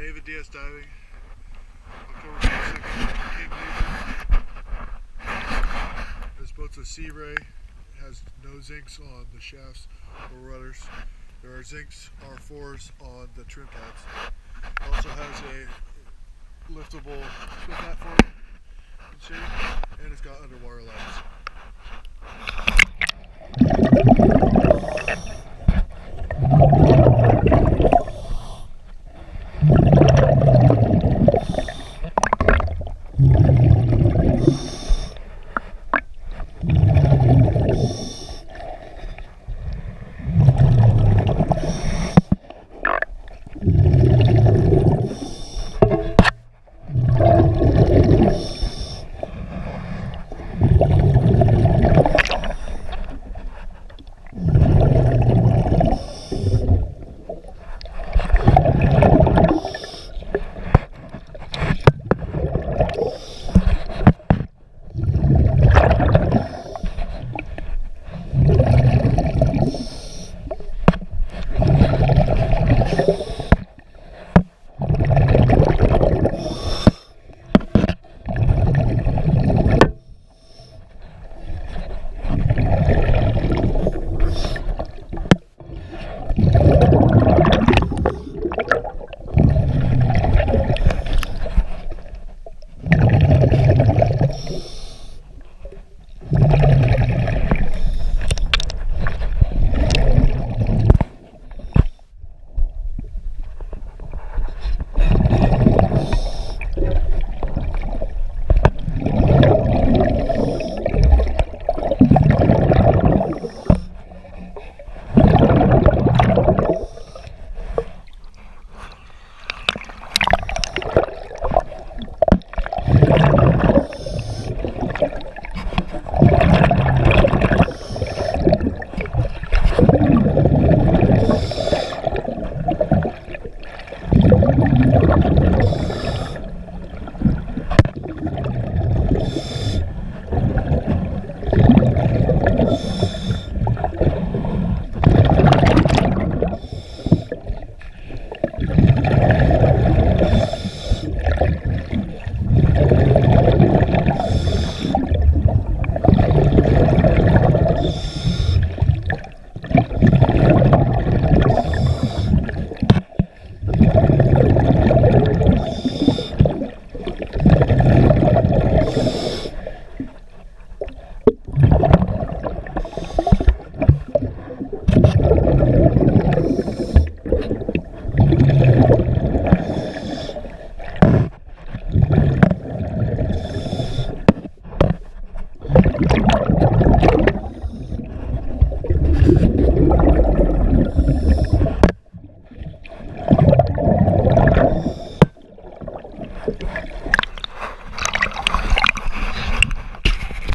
David Diaz Diving, October 26th, King Legion. This boat's a Sea Ray. It has no zincs on the shafts or rudders. There are zincs R4s on the trim pads. It also has a liftable swim platform, you can see, and it's got underwater lights.